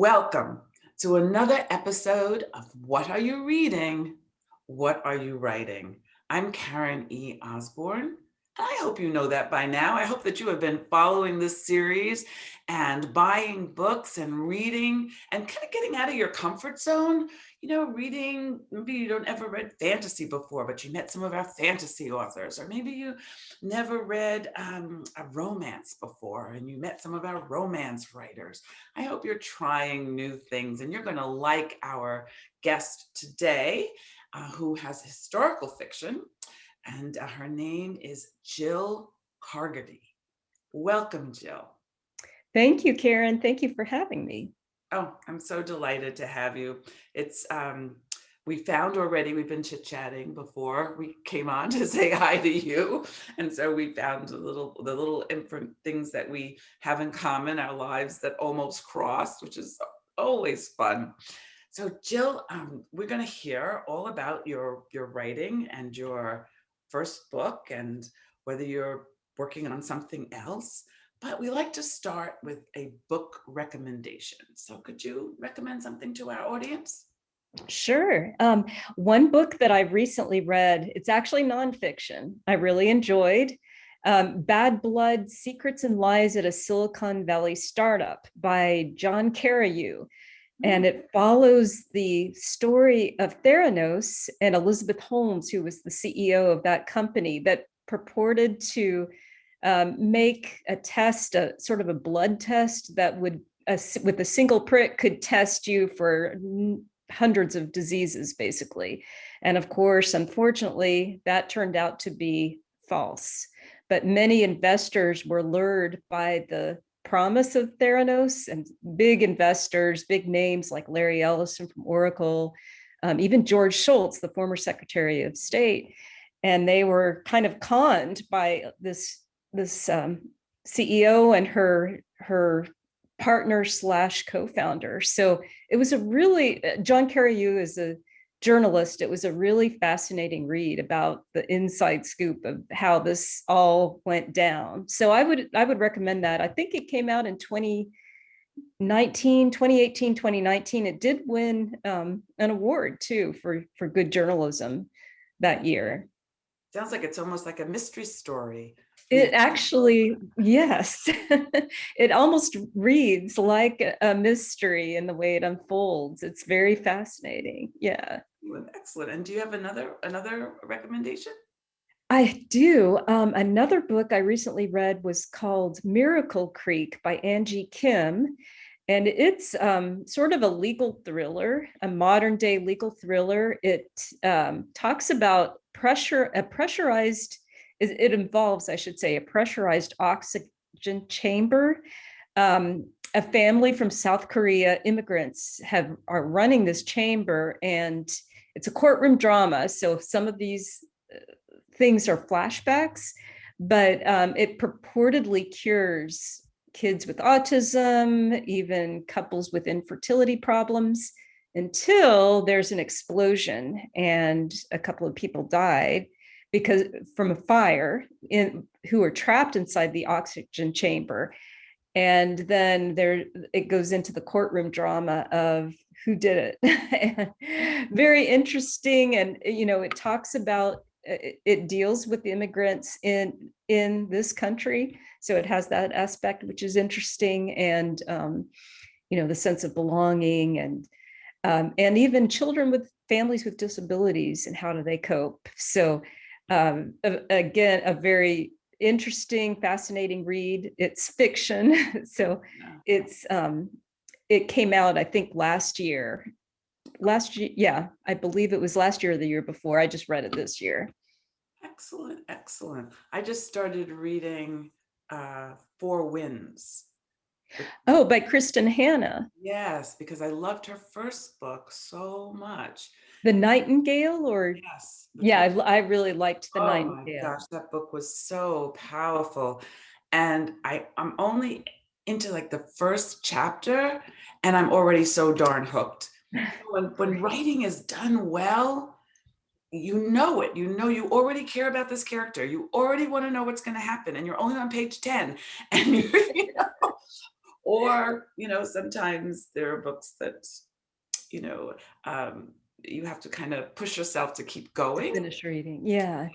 Welcome to another episode of What Are You Reading? What Are You Writing? I'm Karen E. Osborne. I hope you know that by now. I hope that you have been following this series and buying books and reading and kind of getting out of your comfort zone. Reading, maybe you don't ever read fantasy before, but you met some of our fantasy authors, or maybe you never read a romance before and you met some of our romance writers. I hope you're trying new things and you're going to like our guest today, who has historical fiction. And her name is Jill Caugherty. Welcome, Jill. Thank you, Karen. Thank you for having me. Oh, I'm so delighted to have you. It's we found already, we've been chit-chatting before we came on to say hi to you. And so we found the little different things that we have in common, our lives that almost crossed, which is always fun. So Jill, we're going to hear all about your writing and your first book and whether you're working on something else. But we like to start with a book recommendation. So could you recommend something to our audience? Sure. One book that I recently read, it's actually nonfiction, I really enjoyed. Bad Blood: Secrets and Lies at a Silicon Valley Startup by Carreyrou. And it follows the story of Theranos and Elizabeth Holmes, who was the CEO of that company that purported to make a test, a sort of a blood test that would, with a single prick, could test you for hundreds of diseases, basically. And of course, unfortunately, that turned out to be false. But many investors were lured by the promise of Theranos, and big investors, big names like Larry Ellison from Oracle, even George Shultz, the former Secretary of State. And they were kind of conned by this CEO and her partner / co-founder. So it was a really, John Carreyrou is a journalist. It was a really fascinating read about the inside scoop of how this all went down. So I would recommend that. I think it came out in 2018, 2019. It did win an award too for good journalism that year. Sounds like it's almost like a mystery story. It actually, yes, it almost reads like a mystery in the way it unfolds. It's very fascinating. Yeah. Excellent. And do you have another recommendation? I do. Another book I recently read was called Miracle Creek by Angie Kim. And it's sort of a legal thriller, a modern day legal thriller. It talks about it involves, I should say, a pressurized oxygen chamber. A family from South Korea, immigrants, are running this chamber, and it's a courtroom drama. So some of these things are flashbacks, but it purportedly cures kids with autism, even couples with infertility problems, until there's an explosion and a couple of people died because from a fire who are trapped inside the oxygen chamber. And then it goes into the courtroom drama of who did it. Very interesting. And, it talks about, it deals with the immigrants in this country. So it has that aspect, which is interesting. And, the sense of belonging and even children with families with disabilities and how do they cope. So again, a very interesting, fascinating read. It's fiction. So it came out, I think, last year. Yeah, I believe it was last year or the year before. I just read it this year. Excellent. I just started reading Four Winds. Oh, by Kristen Hanna. Yes, because I loved her first book so much. The Nightingale, or? Yes. Yeah, I really liked The Nightingale. Oh my gosh, that book was so powerful. And I'm only into like the first chapter and I'm already so darn hooked. When writing is done well, you know it. You already care about this character. You already want to know what's going to happen, and you're only on page 10. And Or, sometimes there are books that, you know, um, you have to kind of push yourself to keep To going. finish reading. Yeah.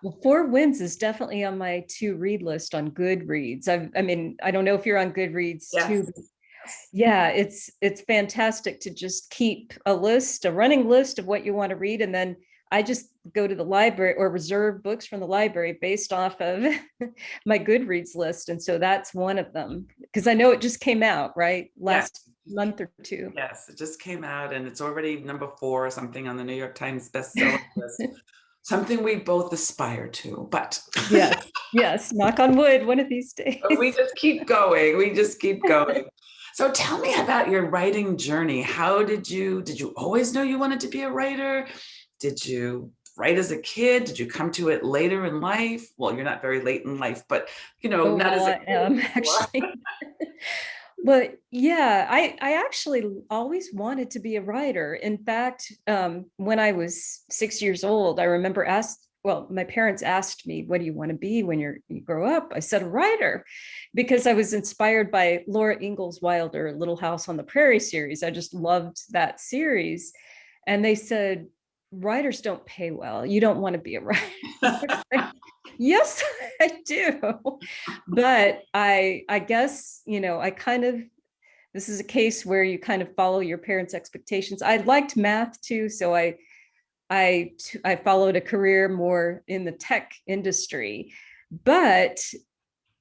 Well, Four Winds is definitely on my to read list on Goodreads. I mean, I don't know if you're on Goodreads too, Yes. but Yes. yeah, it's fantastic to just keep a running list of what you want to read, and then I just go to the library or reserve books from the library based off of my Goodreads list, and so that's one of them because I know it just came out right Yes. last month or two. Yes. It just came out and it's already number 4 or something on the New York Times bestseller list. Something we both aspire to, but Yes, yes, knock on wood, one of these we days. just keep going. We just keep going. So tell me about your writing journey. How did you always know you wanted to be a writer? Did you write as a kid? Did you come to it later in life? Well, you're not very late in life, but Oh, not well, as a I kid. am actually. But yeah, I actually always wanted to be a writer. In fact, when I was 6 years old, I remember my parents asked me, "What do you want to be when you grow up?" I said, "A writer," because I was inspired by Laura Ingalls Wilder, Little House on the Prairie series. I just loved that series, and they said, "Writers don't pay well. You don't want to be a writer." Yes, I do. But I guess, I kind of this is a case where you kind of follow your parents' expectations. I liked math too, so I followed a career more in the tech industry. But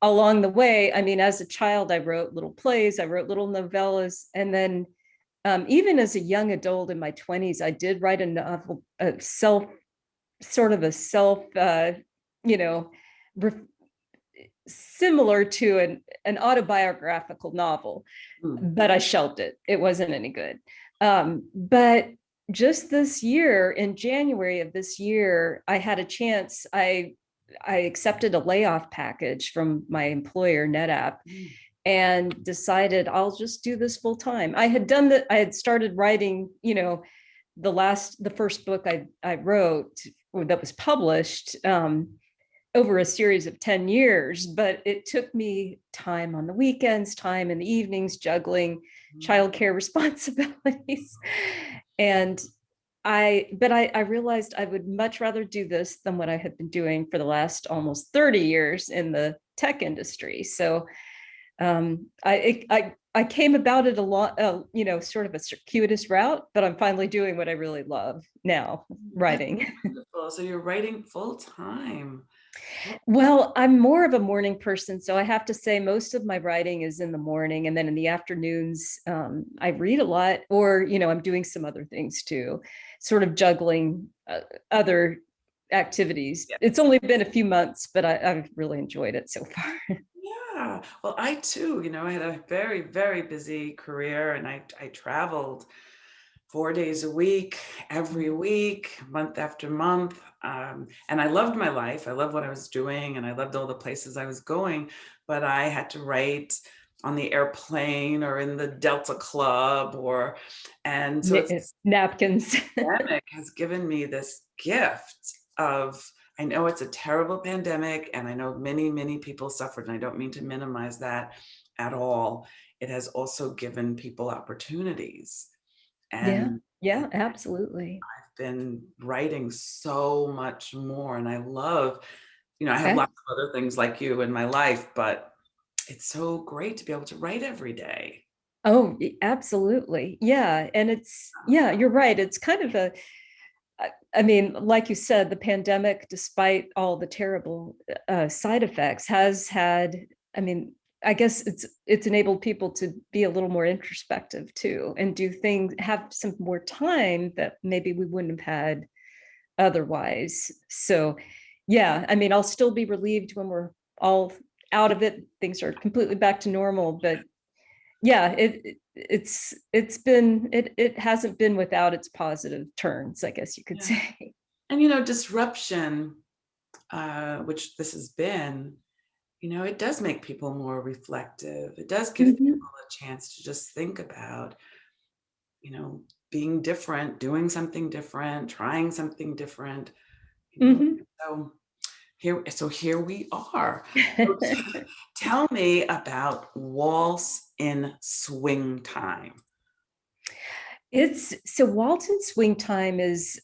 along the way, I mean, as a child, I wrote little plays, I wrote little novellas, and then even as a young adult in my 20s, I did write a novel, sort of a self, you know, similar to an autobiographical novel, Mm. but I shelved it. It wasn't any good. But just this year, in January of this year, I had a chance. I accepted a layoff package from my employer, NetApp, Mm. and decided I'll just do this full time. I had done that. I had started writing, the first book I wrote that was published over a series of 10 years, but it took me time on the weekends, time in the evenings, juggling Mm. childcare responsibilities. And I realized I would much rather do this than what I had been doing for the last almost 30 years in the tech industry. So I came about it a lot, sort of a circuitous route, but I'm finally doing what I really love now, That's writing. wonderful. So you're writing full time. Well, I'm more of a morning person, so I have to say most of my writing is in the morning, and then in the afternoons, I read a lot, or I'm doing some other things too, sort of juggling other activities. Yeah. It's only been a few months, but I've really enjoyed it so far. Yeah. Well, I too, I had a very, very busy career and I traveled 4 days a week, every week, month after month. And I loved my life. I loved what I was doing and I loved all the places I was going. But I had to write on the airplane or in the Delta Club and so it's Napkins. pandemic has given me this gift of I know it's a terrible pandemic and I know many, many people suffered, and I don't mean to minimize that at all. It has also given people opportunities. Yeah, And yeah, absolutely. I've been writing so much more. And I love, I have Yeah. lots of other things like you in my life, but it's so great to be able to write every day. Oh, absolutely. Yeah. And yeah, you're right. It's kind of I mean, like you said, the pandemic, despite all the terrible side effects, has had, I mean, I guess it's enabled people to be a little more introspective too, and do things, have some more time that maybe we wouldn't have had otherwise. So, yeah, I mean, I'll still be relieved when we're all out of it. Things are completely back to normal, but yeah, it hasn't been without its positive turns, I guess you could Yeah. say. And, disruption, which this has been, it does make people more reflective. It does give Mhm, people a chance to just think about, you know, being different, doing something different, trying something different, you know. mhm. So here we are. So tell me about Waltz in Swing Time. It's so Walton Swing Time is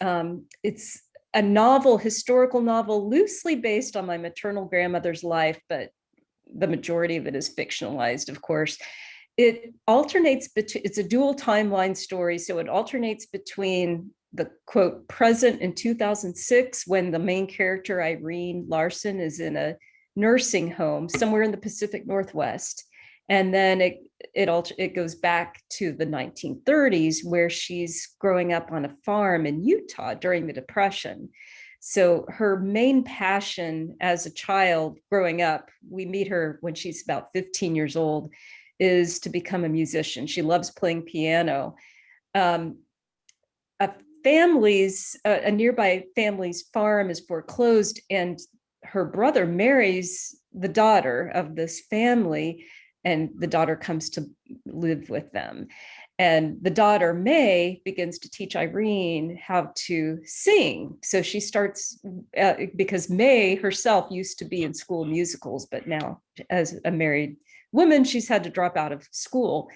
it's a novel, historical novel, loosely based on my maternal grandmother's life, but the majority of it is fictionalized, of course. It alternates between, it's a dual timeline story, so it alternates between the quote present in 2006, when the main character Irene Larson is in a nursing home somewhere in the Pacific Northwest, and then it goes back to the 1930s, where she's growing up on a farm in Utah during the Depression. So her main passion as a child growing up, we meet her when she's about 15 years old, is to become a musician. She loves playing piano. A a nearby family's farm is foreclosed, and her brother marries the daughter of this family, and the daughter comes to live with them. And the daughter, May, begins to teach Irene how to sing. So she starts, because May herself used to be in school musicals, but now as a married woman, she's had to drop out of school.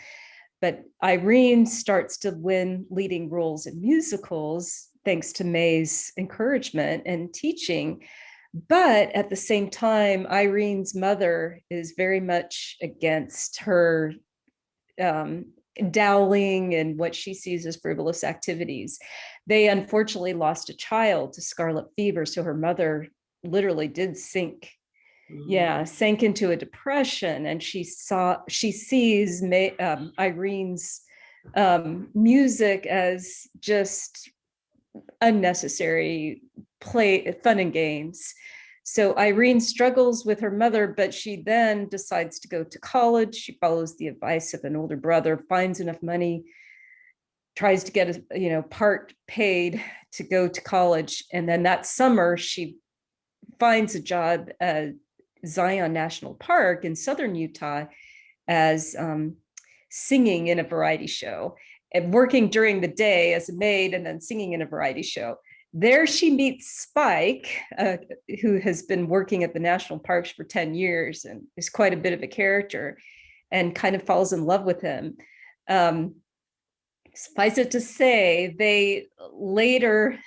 But Irene starts to win leading roles in musicals thanks to May's encouragement and teaching. But at the same time, Irene's mother is very much against her dowling and what she sees as frivolous activities. They unfortunately lost a child to scarlet fever, so her mother literally did sink into a depression, and she sees Irene's music as just unnecessary fun and games. So Irene struggles with her mother, but she then decides to go to college. She follows the advice of an older brother, finds enough money, tries to get a part paid to go to college, and then that summer she finds a job at Zion National Park in southern Utah as singing in a variety show, and working during the day as a maid and then singing in a variety show. There she meets Spike, who has been working at the national parks for 10 years and is quite a bit of a character, and kind of falls in love with him. Suffice it to say, they later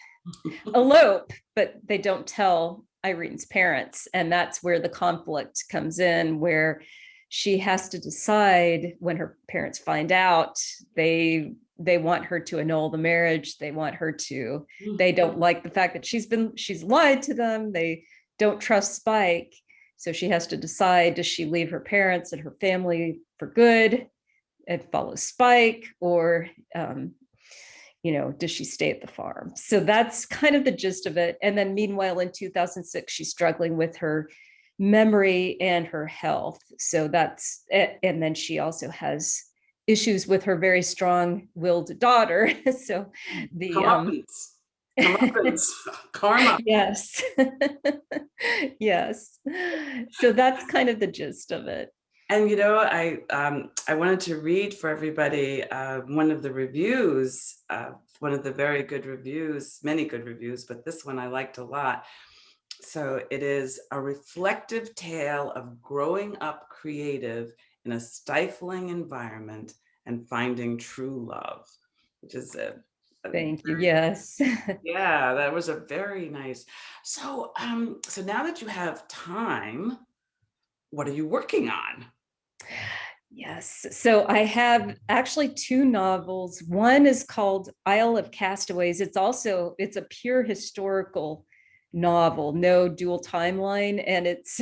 elope, but they don't tell Irene's parents. And that's where the conflict comes in, where she has to decide, when her parents find out, they want her to annul the marriage. They don't like the fact that she's lied to them. They don't trust Spike. So she has to decide, does she leave her parents and her family for good and follow Spike, or does she stay at the farm? So that's kind of the gist of it. And then meanwhile, in 2006, she's struggling with her memory and her health. So that's it. And then she also has issues with her very strong-willed daughter. So Karma. Yes. Yes. So that's kind of the gist of it. And I wanted to read for everybody one of the reviews, one of the very good reviews, many good reviews, but this one I liked a lot. So it is a reflective tale of growing up creative in a stifling environment and finding true love, which is Thank you. Yes. Yeah, that was a very nice. So now that you have time, what are you working on? Yes. So I have actually two novels. One is called Isle of Castaways. It's a pure historical novel, no dual timeline. And it's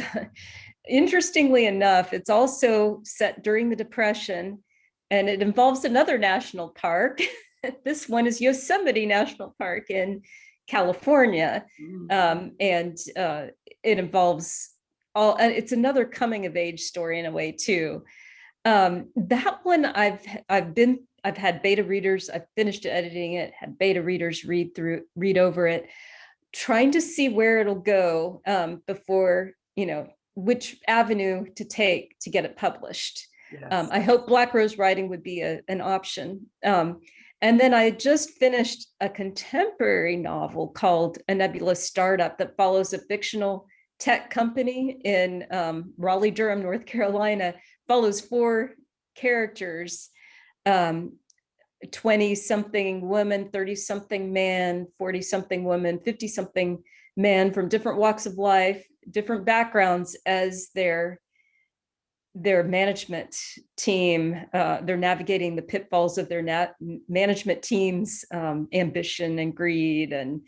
interestingly enough, it's also set during the Depression, and it involves another national park. This one is Yosemite National Park in California. And it involves it's another coming of age story in a way too. That one I've had beta readers. I've finished editing it, had beta readers read over it, trying to see where it'll go before, which avenue to take to get it published. Yes. I hope Black Rose writing would be an option. And then I just finished a contemporary novel called A Nebulous Startup that follows a fictional tech company in Raleigh, Durham, North Carolina, follows 4 characters, 20-something woman, 30-something man, 40-something woman, 50-something man from different walks of life, different backgrounds as their management team. They're navigating the pitfalls of their management team's ambition and greed, and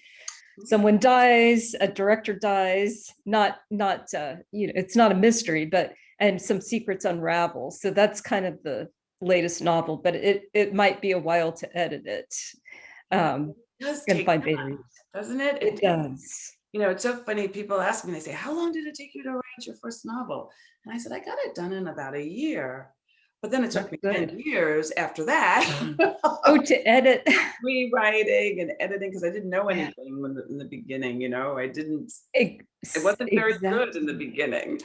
someone dies, a director dies, not it's not a mystery, but and some secrets unravel. So that's kind of the latest novel, but it might be a while to edit it. It does Gonna take find beta time, readers. doesn't it? It does. It's so funny. People ask me, they say, how long did it take you to write your first novel? And I said, I got it done in about a year. But then it took That's me 10 good. years after that, Oh, to edit. rewriting and editing, because I didn't know anything in the beginning, it wasn't very good in the Exactly. beginning.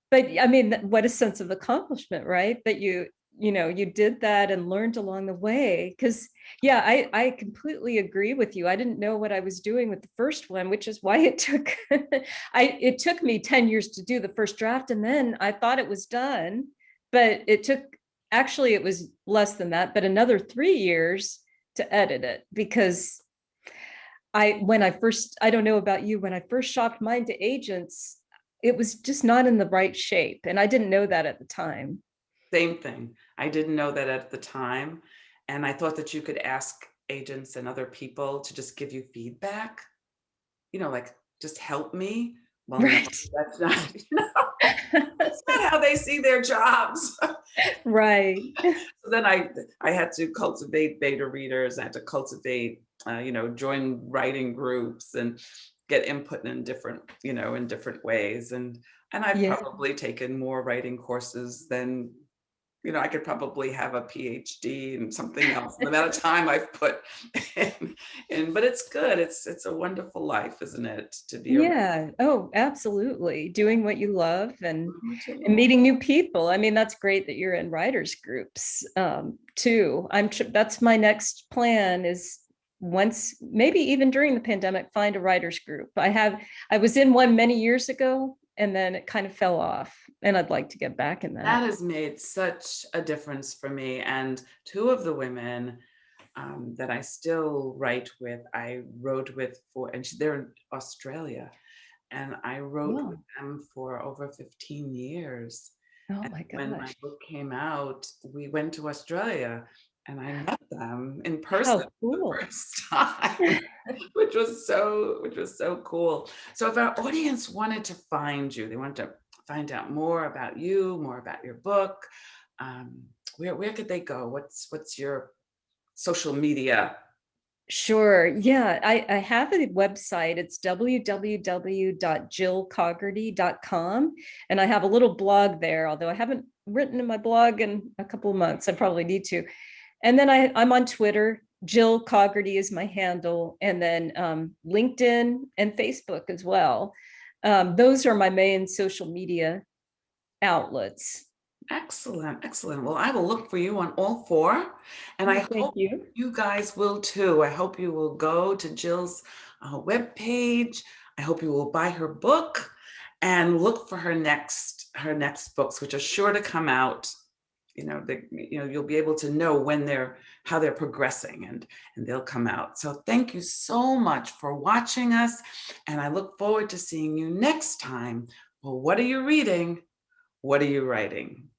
But I mean, what a sense of accomplishment, right? That you did that and learned along the way. Because yeah, I completely agree with you. I didn't know what I was doing with the first one, which is why it took it took me 10 years to do the first draft, and then I thought it was done, but it was less than that, but another 3 years to edit it, because I don't know about you, when I first shopped mine to agents, it was just not in the right shape. And I didn't know that at the time. Same thing. I didn't know that at the time. And I thought that you could ask agents and other people to just give you feedback, like just help me. Well, no, Right. that's not, that's not how they see their jobs. Right. So then I had to cultivate beta readers. I had to cultivate, join writing groups and get input in different ways. And I've Yeah. probably taken more writing courses than, I could probably have a PhD in something else, the amount of time I've put in, but it's good. It's a wonderful life, isn't it? To be around Yeah. Oh, absolutely. Doing what you love what you and love. meeting new people. I mean, that's great that you're in writers groups too. That's my next plan, is once, maybe even during the pandemic, find a writers group. I was in one many years ago, and then it kind of fell off, and I'd like to get back in that. That has made such a difference for me. And 2 of the women that I still write with, I wrote with and they're in Australia, and I wrote with Oh, them for over 15 years. oh And my when my gosh. book came out, we went to Australia and I met them in person How for the cool. first time, which was so cool. So if our audience wanted to find you, they wanted to find out more about you, more about your book, um, where could they go? What's your social media? Sure. Yeah, I have a website. It's www.jillcaugherty.com. And I have a little blog there, although I haven't written in my blog in a couple of months. I probably need to. And then I'm on Twitter. Jill Caugherty is my handle. And then LinkedIn and Facebook as well. Those are my main social media outlets. Excellent, excellent. Well, I will look for you on all 4, and I Well, thank hope you. you guys will too. I hope you will go to Jill's webpage. I hope you will buy her book and look for her next books, which are sure to come out. You'll be able to know how they're progressing, and they'll come out. So thank you so much for watching us, and I look forward to seeing you next time. Well, what are you reading? What are you writing?